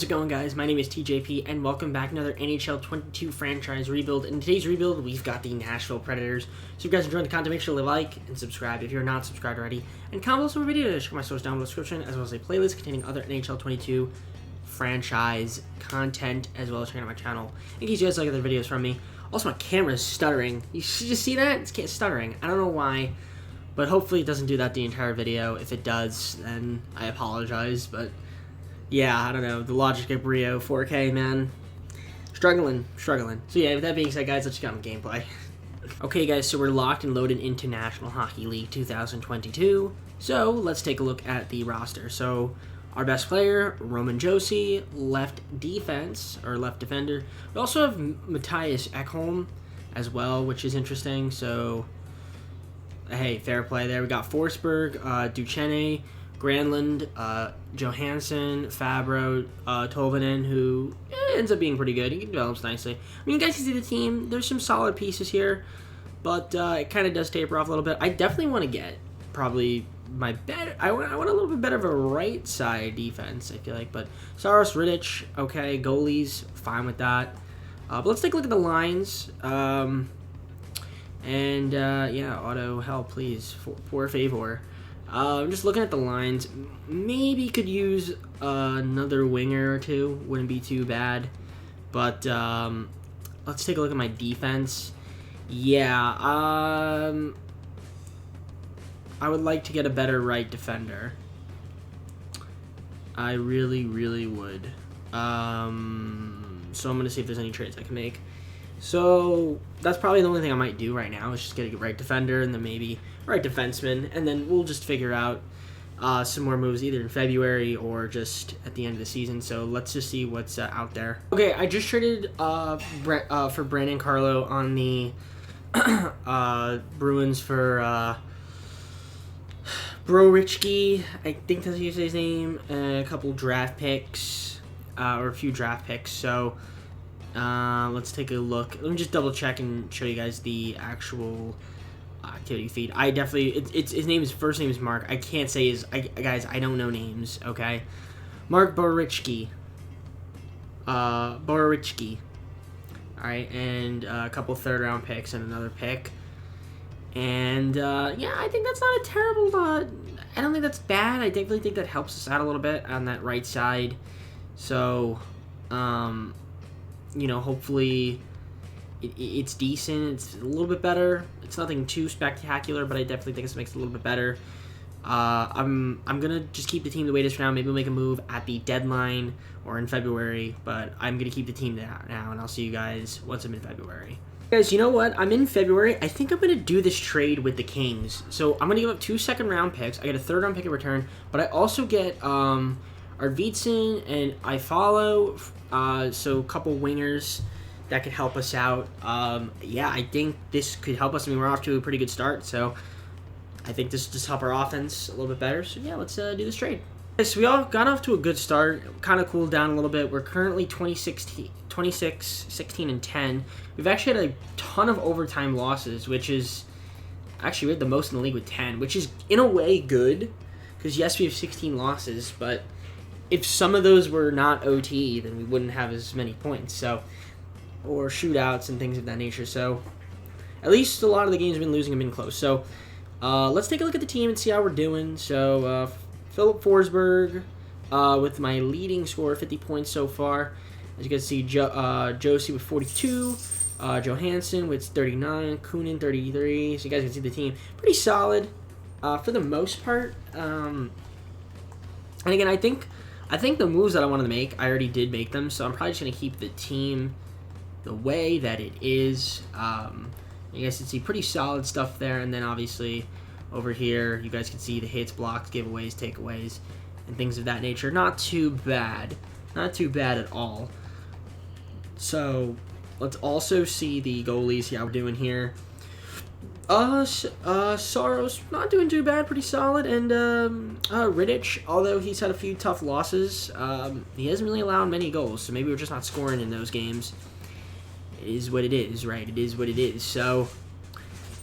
How's it going, guys? My name is TJP, and welcome back to another NHL 22 franchise rebuild. In today's rebuild, we've got the Nashville Predators. So if you guys enjoyed the content, make sure to like and subscribe if you're not subscribed already. And comment below some videos. Check my source down in the description, as well as a playlist containing other NHL 22 franchise content, as well as checking out my channel in case you guys like other videos from me. Also, my camera is stuttering. You should just see that? It's stuttering. I don't know why, but hopefully it doesn't do that the entire video. If it does, then I apologize, but yeah, I don't know. The Logic of Brio 4K, man. Struggling. So yeah, with that being said, guys, let's get on the gameplay. Okay, guys, so we're locked and loaded into National Hockey League 2022. So let's take a look at the roster. So our best player, Roman Josi, left defense, or left defender. We also have Matthias Ekholm as well, which is interesting. So, hey, fair play there. We got Forsberg, Duchene, Granlund, Johansson, Fabro, Tolvanen, who ends up being pretty good. He develops nicely. I mean, you guys can see the team. There's some solid pieces here, but it kind of does taper off a little bit. I definitely want to get probably my better. I want a little bit better of a right side defense, I feel like. But Saros, Rittich, okay. Goalies, fine with that. But let's take a look at the lines. Yeah, auto help, please, for favor. I'm just looking at the lines. Maybe could use another winger or two. Wouldn't be too bad. But let's take a look at my defense. Yeah, I would like to get a better right defender. I really would. So I'm going to see if there's any trades I can make. So that's probably the only thing I might do right now is just get a right defender and then maybe right defenseman, and then we'll just figure out some more moves either in February or just at the end of the season. So let's just see what's out there. Okay, I just traded for Brandon Carlo on the Bruins for Brorichke, I think that's how you say his name, a couple draft picks, or a few draft picks. So let's take a look. Let me just double check and show you guys the actual activity feed. I definitely, his first name is Mark. I can't say guys, I don't know names, okay? Mark Borowiczki. Borowiczki. Alright, and a couple third-round picks and another pick. And, yeah, I think that's not a terrible, I don't think that's bad. I definitely think that helps us out a little bit on that right side. So, you know, hopefully it's decent. It's a little bit better. It's nothing too spectacular, but I definitely think this makes it a little bit better. I'm gonna just keep the team the way it is for now. Maybe we'll make a move at the deadline or in February, but I'm gonna keep the team now, and I'll see you guys once I'm in February. Guys, you know what? I'm in February. I think I'm gonna do this trade with the Kings. So I'm gonna give up 2 second-round picks. I get a third-round pick in return, but I also get Arvidsson and I follow. So a couple wingers that could help us out. Yeah, I think this could help us. I mean, we're off to a pretty good start, so I think this will just help our offense a little bit better. So yeah, let's do this trade. Okay, so we all got off to a good start. Kind of cooled down a little bit. We're currently 26, 16, and 10. We've actually had a ton of overtime losses, which is actually we had the most in the league with 10, which is in a way good because yes, we have 16 losses, but if some of those were not OT, then we wouldn't have as many points. So, or shootouts and things of that nature. So, at least a lot of the games we've been losing have been close. So, let's take a look at the team and see how we're doing. So, Philip Forsberg with my leading score, 50 points so far. As you can see, Josie with 42, Johansson with 39, Kunin 33. So you guys can see the team pretty solid for the most part. And again, I think the moves that I wanted to make, I already did make them, so I'm probably just going to keep the team the way that it is. You guys can see pretty solid stuff there, and then obviously over here, you guys can see the hits, blocks, giveaways, takeaways, and things of that nature. Not too bad. Not too bad at all. So, let's also see the goalies, see how we're doing here. Saros, not doing too bad, pretty solid, and Rittich, although he's had a few tough losses, he hasn't really allowed many goals, so maybe we're just not scoring in those games. It is what it is, right? It is what it is. So,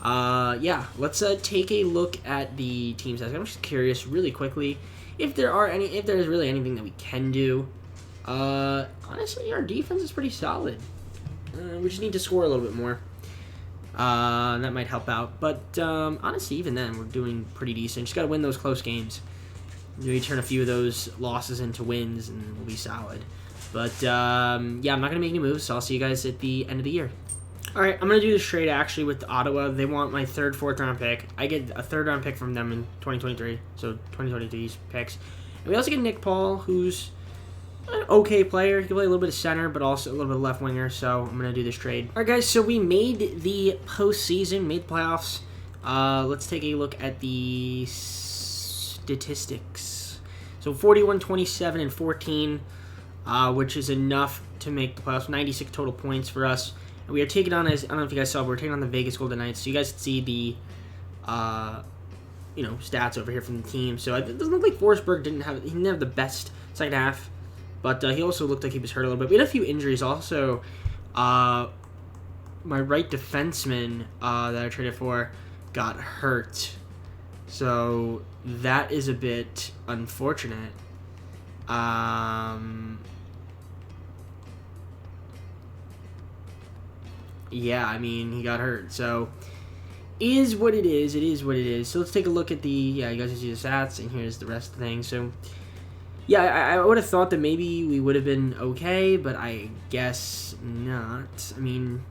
yeah, let's take a look at the teams. I'm just curious, really quickly, if there's really anything that we can do. Honestly, our defense is pretty solid. We just need to score a little bit more. That might help out. But honestly, even then, we're doing pretty decent. Just got to win those close games. Maybe turn a few of those losses into wins, and we'll be solid. But, yeah, I'm not going to make any moves, so I'll see you guys at the end of the year. All right, I'm going to do this trade, actually, with Ottawa. They want my third, fourth-round pick. I get a third-round pick from them in 2023, so 2023's picks. And we also get Nick Paul, who's an okay player. He can play a little bit of center, but also a little bit of left winger, so I'm going to do this trade. All right, guys, so we made the postseason, made the playoffs. Let's take a look at the statistics. So 41, 27, and 14, which is enough to make the playoffs. 96 total points for us. And we are taking on, as I don't know if you guys saw, but we're taking on the Vegas Golden Knights. So you guys can see the, stats over here from the team. So it doesn't look like Forsberg didn't have the best second half, but he also looked like he was hurt a little bit. We had a few injuries also. My right defenseman that I traded for got hurt, so that is a bit unfortunate. Yeah, I mean, he got hurt, so is what it is. It is what it is. So let's take a look at you guys can see the stats, and here's the rest of the thing. So, yeah, I would have thought that maybe we would have been okay, but I guess not. I mean,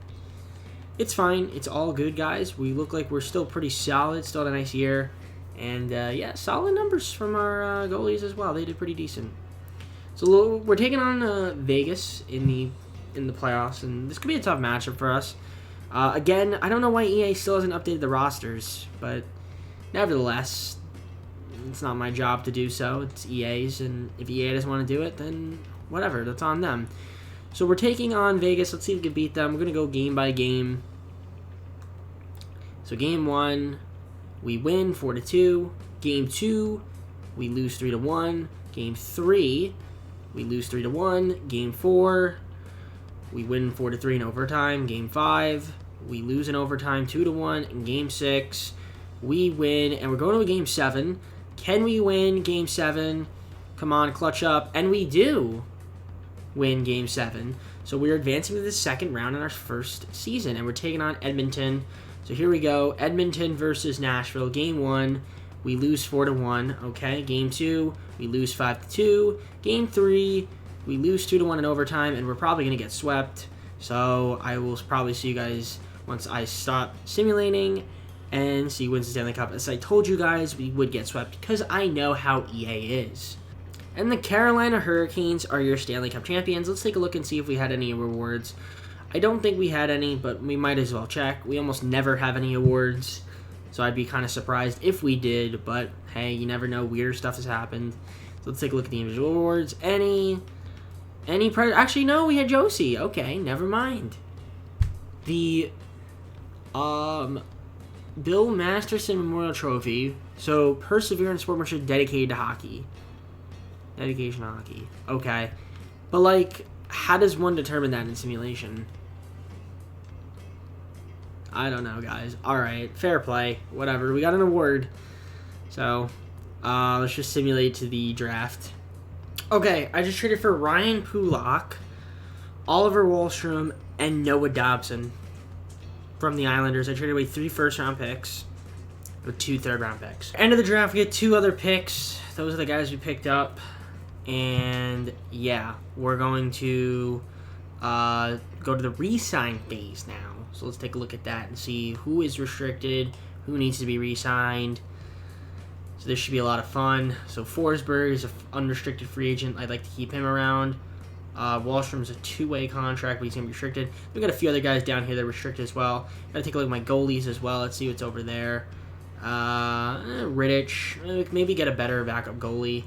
it's fine. It's all good, guys. We look like we're still pretty solid, still had a nice year, and, yeah, solid numbers from our goalies as well. They did pretty decent. So we're taking on Vegas in the playoffs, and this could be a tough matchup for us. Again, I don't know why EA still hasn't updated the rosters, but nevertheless, it's not my job to do so. It's EA's, and if EA doesn't want to do it, then whatever, that's on them. So we're taking on Vegas. Let's see if we can beat them. We're going to go game by game. So game 1, we win 4-2. Game 2, we lose 3-1. Game 3, we lose 3-1. Game 4, we win 4-3 in overtime. Game 5, we lose in overtime 2-1. In Game 6, we win, and we're going to a Game 7. Can we win Game 7? Come on, clutch up. And we do win Game 7. So we're advancing to the second round in our first season, and we're taking on Edmonton. So here we go. Edmonton versus Nashville. Game 1, we lose 4-1. Okay, Game 2, we lose 5-2. Game 3, we lose 2-1 in overtime, and we're probably going to get swept. So I will probably see you guys once I stop simulating and see who wins the Stanley Cup. As I told you guys, we would get swept because I know how EA is. And the Carolina Hurricanes are your Stanley Cup champions. Let's take a look and see if we had any rewards. I don't think we had any, but we might as well check. We almost never have any awards, so I'd be kind of surprised if we did, but hey, you never know. Weird stuff has happened. So let's take a look at the individual awards. Actually, no, we had Josie. Okay, never mind. The Bill Masterson Memorial Trophy. So, perseverance, sportsmanship, dedicated to hockey. Dedication to hockey. Okay. But, like, how does one determine that in simulation? I don't know, guys. Alright, fair play. Whatever. We got an award. So, let's just simulate to the draft. Okay, I just traded for Ryan Pulak, Oliver Wahlstrom, and Noah Dobson from the Islanders. I traded away 3 first-round picks with 2 third-round picks. End of the draft, we get 2 other picks. Those are the guys we picked up. And, yeah, we're going to go to the re-sign phase now. So let's take a look at that and see who is restricted, who needs to be re-signed. So this should be a lot of fun. So Forsberg is an unrestricted free agent. I'd like to keep him around. Wallstrom's a 2-way contract, but he's going to be restricted. We've got a few other guys down here that are restricted as well. Got to take a look at my goalies as well. Let's see what's over there. Rittich. Maybe get a better backup goalie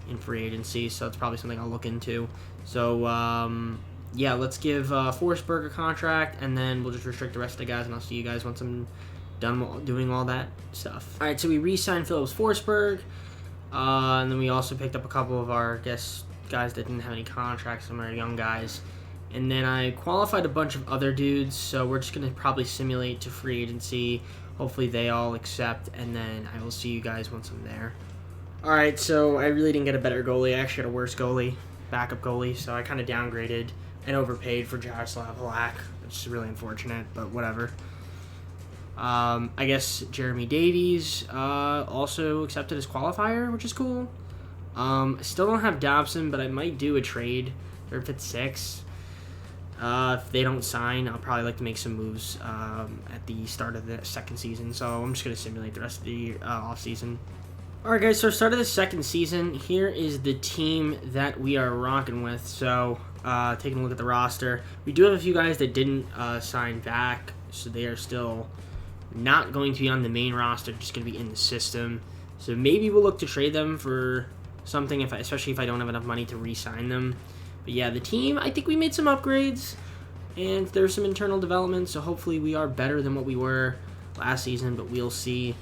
in free agency, so that's probably something I'll look into. So, yeah, let's give Forsberg a contract, and then we'll just restrict the rest of the guys, and I'll see you guys once I'm done doing all that stuff. All right, so we re-signed Phillips Forsberg, and then we also picked up a couple of our guys that didn't have any contracts, some of our young guys. And then I qualified a bunch of other dudes, so we're just going to probably simulate to free agency. Hopefully they all accept, and then I will see you guys once I'm there. All right, so I really didn't get a better goalie. I actually got a worse goalie. backup goalie, so I kind of downgraded and overpaid for Jaroslav Halak, which is really unfortunate, but whatever. I guess Jeremy Davies also accepted his qualifier, which is cool. Still don't have Dobson, but I might do a trade for fifth, six. If they don't sign, I'll probably like to make some moves at the start of the second season. So I'm just going to simulate the rest of the off season. Alright guys, so start of the second season, here is the team that we are rocking with. So, taking a look at the roster, we do have a few guys that didn't sign back, so they are still not going to be on the main roster, just going to be in the system. So maybe we'll look to trade them for something, especially if I don't have enough money to re-sign them. But yeah, the team, I think we made some upgrades, and there's some internal development, so hopefully we are better than what we were last season, but we'll see.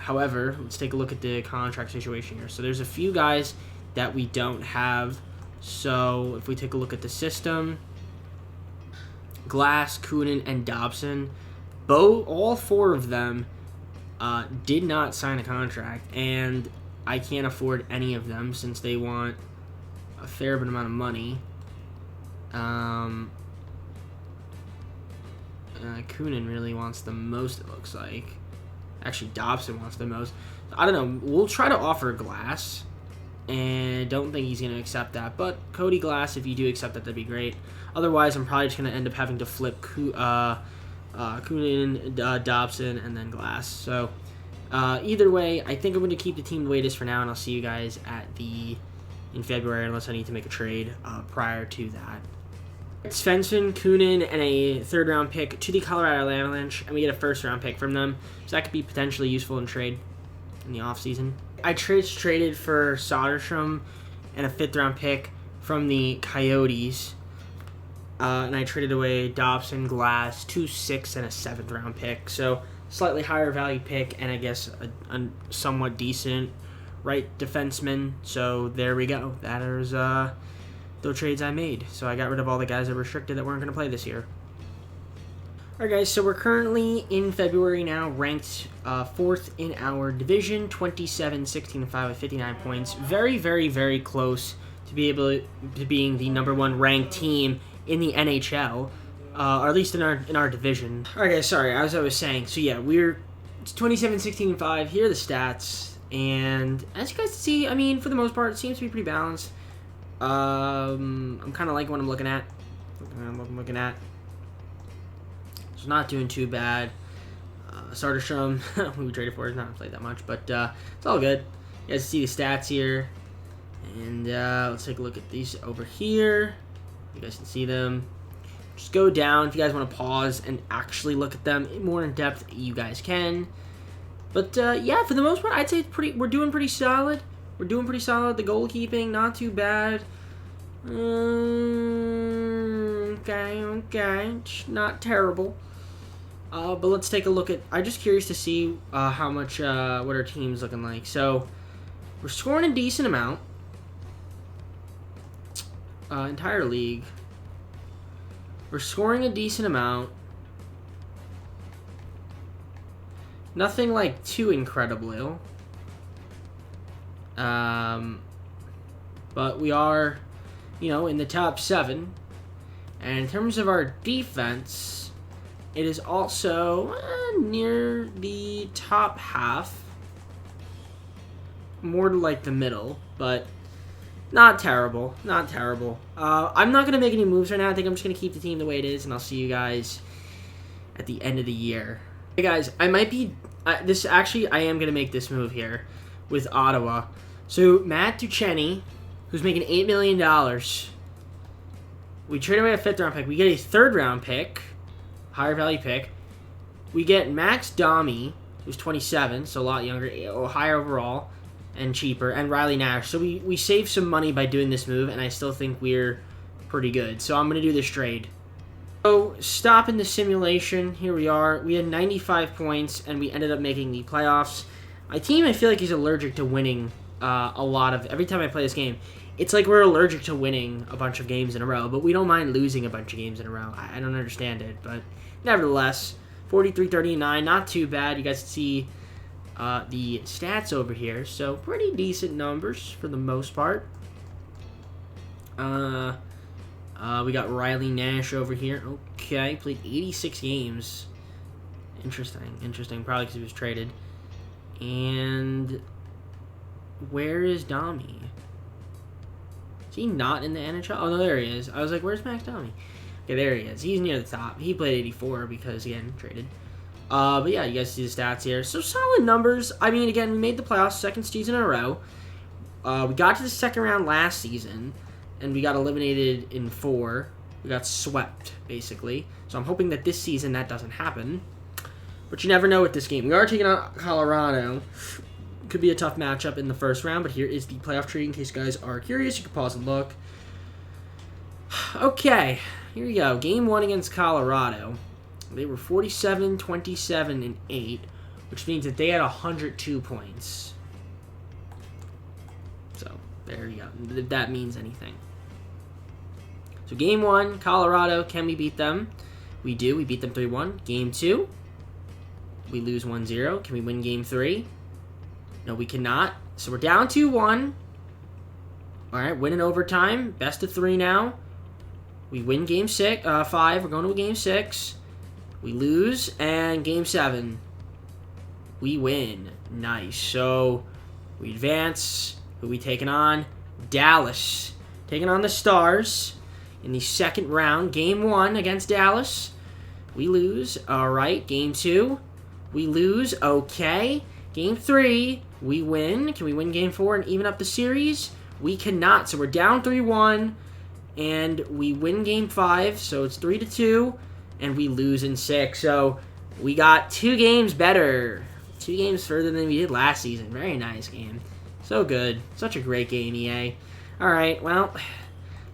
However, let's take a look at the contract situation here. So there's a few guys that we don't have. So if we take a look at the system, Glass, Kunin, and Dobson, all four of them did not sign a contract, and I can't afford any of them since they want a fair bit amount of money. Kunin really wants the most, it looks like. Actually, Dobson wants the most. I don't know. We'll try to offer Glass, and don't think he's going to accept that. But Cody Glass, if you do accept that, that'd be great. Otherwise, I'm probably just going to end up having to flip Kunin, Dobson, and then Glass. So, either way, I think I'm going to keep the team the way it is for now, and I'll see you guys in February, unless I need to make a trade prior to that. Svensson, Kunin, and a third-round pick to the Colorado Avalanche, and we get a first-round pick from them. So that could be potentially useful in trade in the offseason. I traded for Soderstrom and a fifth-round pick from the Coyotes, and I traded away Dobson, Glass, 2 6 and a seventh-round pick. So slightly higher value pick, and I guess a somewhat decent right defenseman. So there we go. That is the trades I made. So I got rid of all the guys that were restricted that weren't going to play this year. Alright guys, so we're currently in February now, ranked 4th in our division, 27, 16, and 5 with 59 points. Very, very, very close to being the number 1 ranked team in the NHL, or at least in our division. Alright guys, sorry, as I was saying, so yeah, it's 27, 16, and 5. Here are the stats, and as you guys can see, I mean, for the most part, it seems to be pretty balanced. I'm kind of liking what I'm looking at. It's not doing too bad. Soderstrom, who we traded for, has not played that much, but it's all good. You guys see the stats here. And let's take a look at these over here. You guys can see them. Just go down. If you guys want to pause and actually look at them more in depth, you guys can. But yeah, for the most part, I'd say we're doing pretty solid. The goalkeeping, not too bad. Okay. Not terrible. But let's take a look at... I'm just curious to see how much... what our team's looking like. So, we're scoring a decent amount. Entire league. We're scoring a decent amount. Nothing, like, too incredible. But we are, in the top 7. And in terms of our defense, it is also near the top half. More to like the middle, but not terrible. I'm not going to make any moves right now. I think I'm just going to keep the team the way it is, and I'll see you guys at the end of the year. Hey guys, I am going to make this move here with Ottawa. So, Matt Duchene, who's making $8 million, we trade away a 5th-round pick. We get a 3rd-round pick, higher value pick. We get Max Domi, who's 27, so a lot younger, higher overall, and cheaper, and Riley Nash. So we save some money by doing this move, and I still think we're pretty good. So I'm going to do this trade. So, stopping the simulation, here we are. We had 95 points, and we ended up making the playoffs. My team, I feel like, is allergic to winning every time I play this game. It's like we're allergic to winning a bunch of games in a row, but we don't mind losing a bunch of games in a row. I don't understand it, but nevertheless, 43-39, not too bad. You guys can see the stats over here, so pretty decent numbers for the most part. We got Riley Nash over here. Okay, played 86 games. Interesting. Probably because he was traded. And where is Domi? Is he not in the NHL? Oh, no, there he is. I was like, where's Max Domi? Okay, there he is. He's near the top. He played 84 because, again, traded. But yeah, you guys see the stats here. So solid numbers. I mean, again, we made the playoffs second season in a row. We got to the second round last season, and we got eliminated in 4. We got swept, basically. So I'm hoping that this season that doesn't happen. But you never know with this game. We are taking on Colorado. Could be a tough matchup in the first round, but here is the playoff tree in case you guys are curious. You can pause and look. Okay, here we go. Game 1 against Colorado. They were 47, 27, and 8, which means that they had 102 points. So, there you go. If that means anything. So, Game 1, Colorado, can we beat them? We do. We beat them 3-1. Game 2, we lose 1-0. Can we win Game 3? No, we cannot. So, we're down 2-1. All right, win in overtime. Best of 3 now. We win Game 5. We're going to Game 6. We lose, and Game 7, we win. Nice. So, we advance. Who we taking on? Dallas. Taking on the Stars in the second round. Game 1 against Dallas. We lose. All right. Game 2, we lose. Okay. Game 3, we win. Can we win Game 4 and even up the series? We cannot. So, we're down 3-1, and we win Game 5. So, it's 3-2. And we lose in 6. So we got 2 games better. 2 games further than we did last season. Very nice game. So good. Such a great game, EA. Alright, well,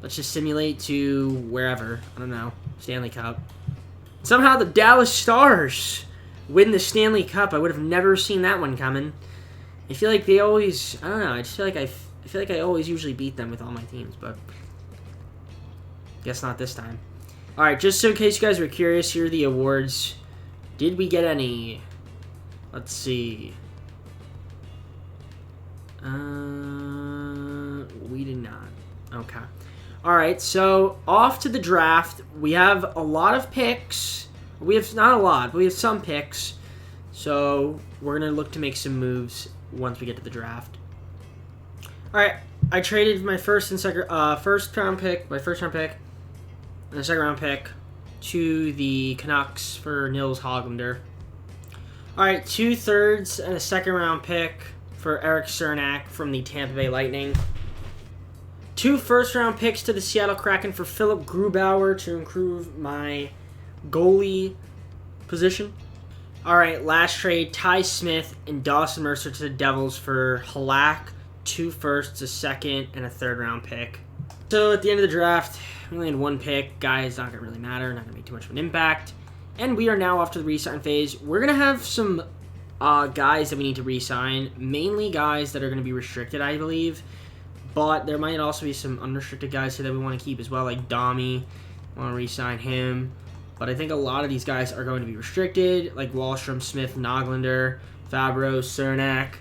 let's just simulate to wherever. I don't know. Stanley Cup. Somehow the Dallas Stars win the Stanley Cup. I would have never seen that one coming. I feel like they always... I don't know. I just feel like I always usually beat them with all my teams, but... guess not this time. Alright, just so in case you guys were curious, here are the awards. Did we get any? Let's see. We did not. Okay. Alright, so off to the draft. We have a lot of picks. We have not a lot, but we have some picks. So we're going to look to make some moves once we get to the draft. Alright, I traded my first round pick, and a second round pick to the Canucks for Nils Hoglander. Alright, 2/3 and a second round pick for Eric Cernak from the Tampa Bay Lightning. 2 first round picks to the Seattle Kraken for Philip Grubauer to improve my goalie position. Alright, last trade, Ty Smith and Dawson Mercer to the Devils for Halak, 2 firsts, a second, and a third round pick. So at the end of the draft, we only had 1 pick. Guys, not going to really matter. Not going to make too much of an impact. And we are now off to the re-sign phase. We're going to have some guys that we need to re-sign. Mainly guys that are going to be restricted, I believe. But there might also be some unrestricted guys here that we want to keep as well, like Domi. Want to re-sign him. But I think a lot of these guys are going to be restricted, like Wahlstrom, Smith, Noglander, Fabro, Cernak.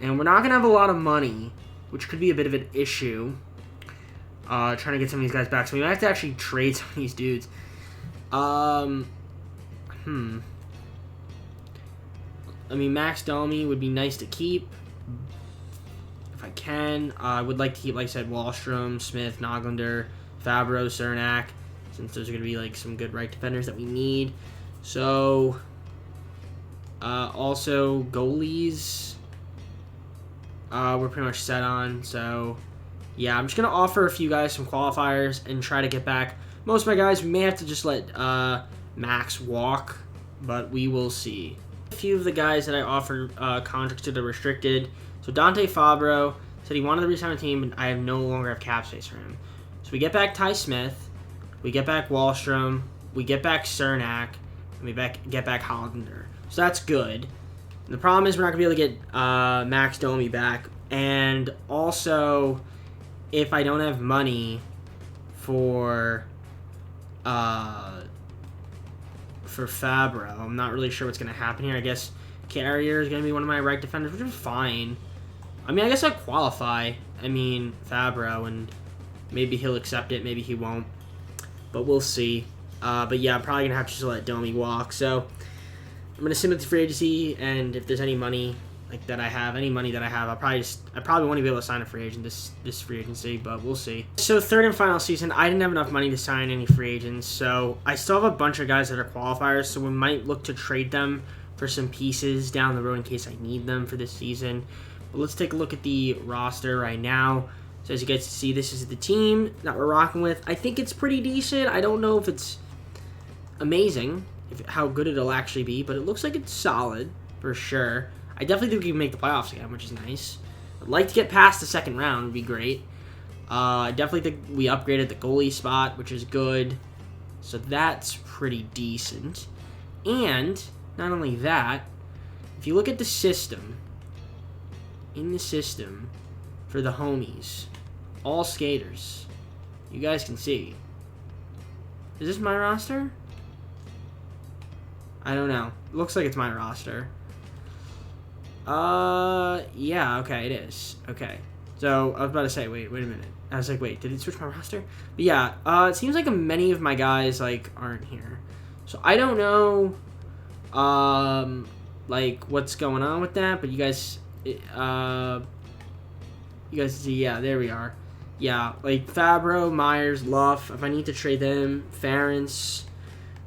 And we're not going to have a lot of money, which could be a bit of an issue. Trying to get some of these guys back. So we might have to actually trade some of these dudes. I mean, Max Domi would be nice to keep. If I can. I would like to keep, like I said, Wahlstrom, Smith, Noglander, Fabro, Cernak. Since those are going to be, like, some good right defenders that we need. So, also, goalies, we're pretty much set on. So, yeah, I'm just going to offer a few guys some qualifiers and try to get back most of my guys. We may have to just let Max walk, but we will see. A few of the guys that I offered contracts to the restricted. So Dante Fabro said he wanted to resign the team, but I no longer have cap space for him. So we get back Ty Smith, we get back Wahlstrom, we get back Cernak, and we get back Hollander. So that's good. And the problem is we're not going to be able to get Max Domi back. And also, if I don't have money for Fabro, I'm not really sure what's going to happen here. I guess Carrier is going to be one of my right defenders, which is fine. I mean, I guess I'd qualify. I mean, Fabro, and Maybe he'll accept it. Maybe he won't. But we'll see. But yeah, I'm probably going to have to just let Domi walk. So I'm going to submit to free agency, and if there's any money that I have, I probably won't even be able to sign a free agent this free agency, but we'll see. So third and final season, I didn't have enough money to sign any free agents, so I still have a bunch of guys that are qualifiers, so we might look to trade them for some pieces down the road in case I need them for this season. But let's take a look at the roster right now. So as you guys can see, this is the team that we're rocking with. I think it's pretty decent. I don't know if it's amazing, how good it'll actually be, but it looks like it's solid for sure. I definitely think we can make the playoffs again, which is nice. I'd like to get past the second round. Would be great. I definitely think we upgraded the goalie spot, which is good. So that's pretty decent. And not only that, if you look at the system, in the system for the homies, all skaters, you guys can see. Is this my roster? I don't know. It looks like it's my roster. Yeah, okay, it is. Okay. So, I was about to say, wait a minute. I was like, wait, did it switch my roster? But yeah, it seems like many of my guys, aren't here. So, I don't know, what's going on with that, but you guys see, yeah, there we are. Yeah, Fabro, Myers, Luff, if I need to trade them, Ference,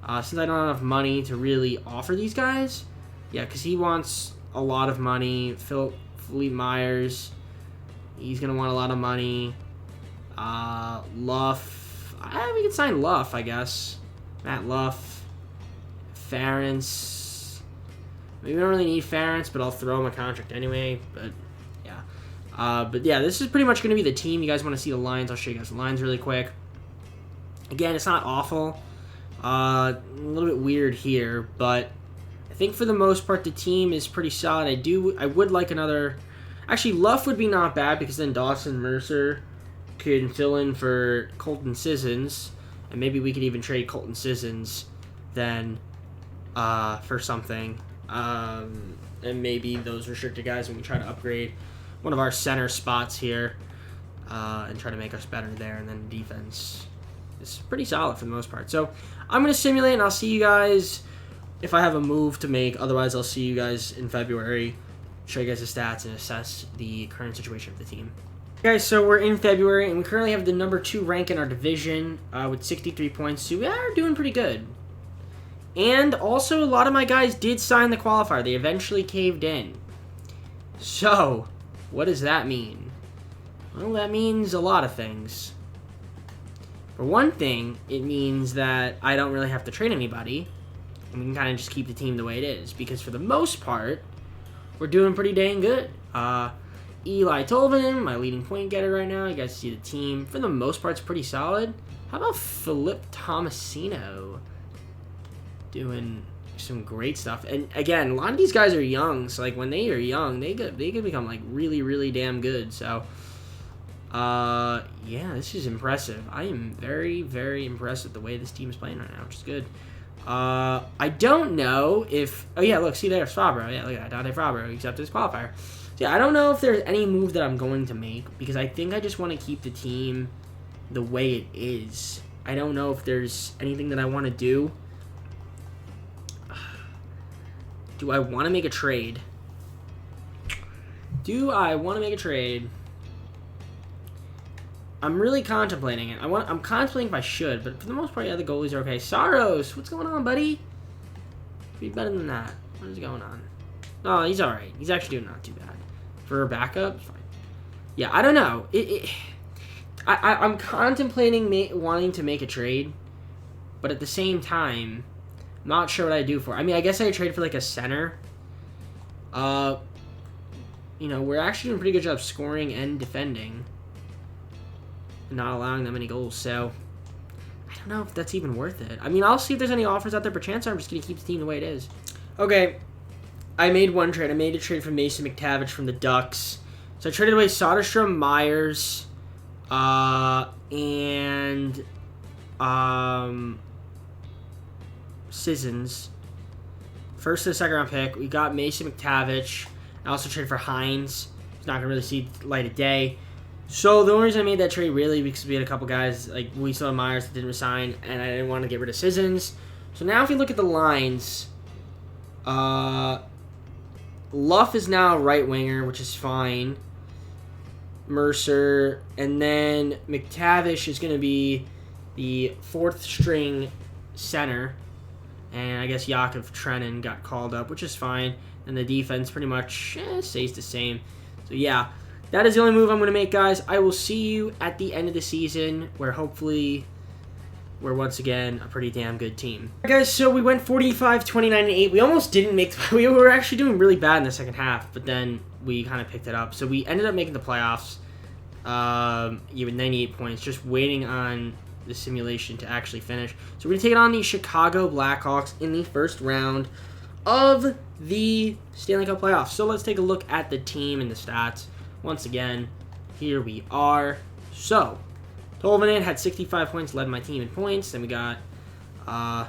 since I don't have enough money to really offer these guys, yeah, because he wants a lot of money. Philippe Myers, he's going to want a lot of money. Luff, we can sign Luff, I guess. Matt Luff. Ference. Maybe we don't really need Ference, but I'll throw him a contract anyway. But yeah, this is pretty much going to be the team. You guys want to see the lines? I'll show you guys the lines really quick. Again, it's not awful. A little bit weird here, but I think for the most part the team is pretty solid. I would like another. Actually, Luff would be not bad because then Dawson Mercer could fill in for Colton Sissons, and maybe we could even trade Colton Sissons then for something. And maybe those restricted guys when we try to upgrade one of our center spots here and try to make us better there, and then defense is pretty solid for the most part. So I'm going to simulate, and I'll see you guys if I have a move to make. Otherwise, I'll see you guys in February, show you guys the stats, and assess the current situation of the team. Guys, so we're in February, and we currently have the number 2 rank in our division with 63 points. So we are doing pretty good. And also, a lot of my guys did sign the qualifier. They eventually caved in. So, what does that mean? Well, that means a lot of things. For one thing, it means that I don't really have to trade anybody, and we can kind of just keep the team the way it is, because for the most part, we're doing pretty dang good. Eli Tolvin, my leading point getter right now. You guys see the team. For the most part, it's pretty solid. How about Philip Tomasino? Doing some great stuff. And again, a lot of these guys are young, so when they are young, they could become really, really damn good. So yeah, this is impressive. I am very, very impressed with the way this team is playing right now, which is good. I don't know if... Oh, yeah, look, see there's Fabro. Yeah, look at that. Dante Fabro accepted his qualifier. So, yeah, I don't know if there's any move that I'm going to make, because I think I just want to keep the team the way it is. I don't know if there's anything that I want to do. Do I want to make a trade? I'm really contemplating it. I'm contemplating if I should, but for the most part, yeah, the goalies are okay. Saros, what's going on, buddy? Be better than that. What is going on? Oh, he's all right. He's actually doing not too bad. For a backup, fine. Yeah, I don't know. I'm contemplating wanting to make a trade, but at the same time, I'm not sure what I do for. I mean, I guess I trade for a center. We're actually doing a pretty good job scoring and defending, and not allowing that many goals. So I don't know if that's even worth it. I mean, I'll see if there's any offers out there. But chances are I'm just gonna keep the team the way it is. Okay, I made one trade. I made a trade for Mason McTavish from the Ducks. So I traded away Soderstrom, Myers, and Sissons. First and second round pick. We got Mason McTavish. I also traded for Hines. He's not going to really see the light of day. So the only reason I made that trade really because we had a couple guys like we saw Myers that didn't resign, and I didn't want to get rid of Sissons. So now if you look at the lines, Luff is now right winger, which is fine. Mercer, and then McTavish is going to be the fourth string center, and I guess Yakov Trenin got called up, which is fine. And the defense pretty much stays the same. So yeah, that is the only move I'm going to make, guys. I will see you at the end of the season, where hopefully we're once again a pretty damn good team. All right, guys, so we went 45, 29, and 8. We almost didn't make we were actually doing really bad in the second half, but then we kind of picked it up. So we ended up making the playoffs. With 98 points, just waiting on the simulation to actually finish. So we're going to take it on the Chicago Blackhawks in the first round of the Stanley Cup playoffs. So let's take a look at the team and the stats. Once again, here we are. So, Tolvanen had 65 points, led my team in points. Then we got I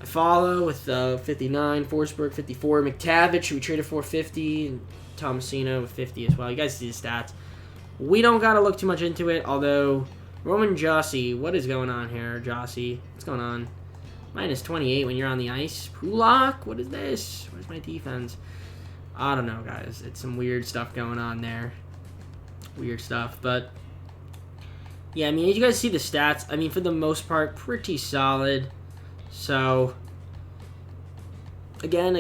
follow with 59, Forsberg 54, McTavish, who we traded for 50, and Tomasino with 50 as well. You guys see the stats. We don't got to look too much into it, although Roman Josi, what is going on here, Josi? What's going on? Minus 28 when you're on the ice. Pulak, what is this? Where's my defense? I don't know, guys. It's some weird stuff going on there. Weird stuff, but yeah, I mean, you guys see the stats. I mean, for the most part, pretty solid. So, again,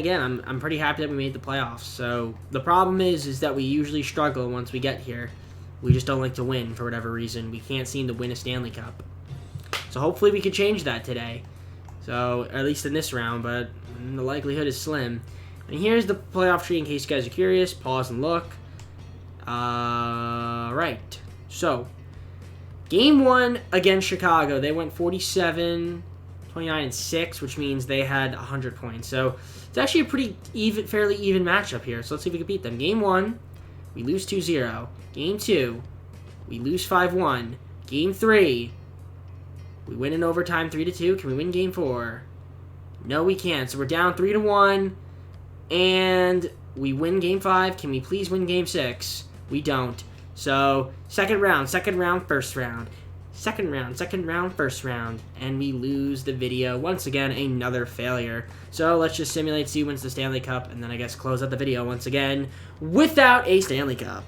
I'm pretty happy that we made the playoffs. So, the problem is that we usually struggle once we get here. We just don't like to win for whatever reason. We can't seem to win a Stanley Cup. So, hopefully we can change that today. So, at least in this round, but the likelihood is slim. And here's the playoff tree in case you guys are curious. Pause and look. Right. So, Game 1 against Chicago, they went 47, 29, and 6, which means they had 100 points. So, it's actually a pretty fairly even matchup here. So, let's see if we can beat them. Game 1, we lose 2-0. Game 2, we lose 5-1. Game 3, we win in overtime 3-2. Can we win Game 4? No, we can't. So, we're down 3-1, and we win Game 5. Can we please win Game 6? We don't. So, second round, first round. Second round, first round. And we lose the video. Once again, another failure. So, let's just simulate, see who wins the Stanley Cup, and then I guess close out the video once again without a Stanley Cup.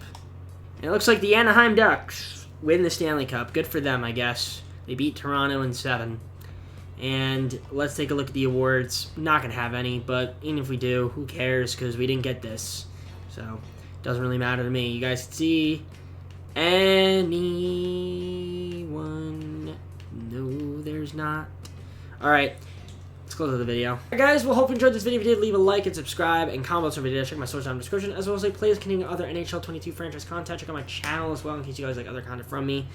And it looks like the Anaheim Ducks win the Stanley Cup. Good for them, I guess. They beat Toronto in 7. And let's take a look at the awards. Not going to have any, but even if we do, who cares, because we didn't get this. So, doesn't really matter to me. You guys can see anyone? No, there's not. Alright, let's close out the video. Alright, guys, well, hope you enjoyed this video. If you did, leave a like and subscribe and comment on the video. Check my social down in the description, as well as plays containing other NHL 22 franchise content. Check out my channel as well in case you guys like other content from me.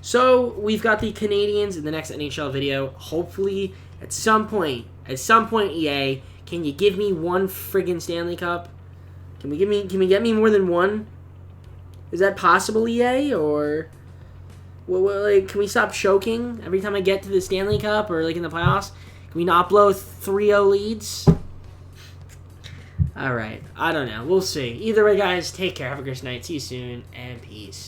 So, we've got the Canadians in the next NHL video. Hopefully, at some point, EA, can you give me one friggin' Stanley Cup? Can we get me more than one? Is that possible, EA? Or like, can we stop choking every time I get to the Stanley Cup or like in the playoffs? Can we not blow 3-0 leads? All right, I don't know. We'll see. Either way, guys, take care. Have a great night. See you soon, and peace.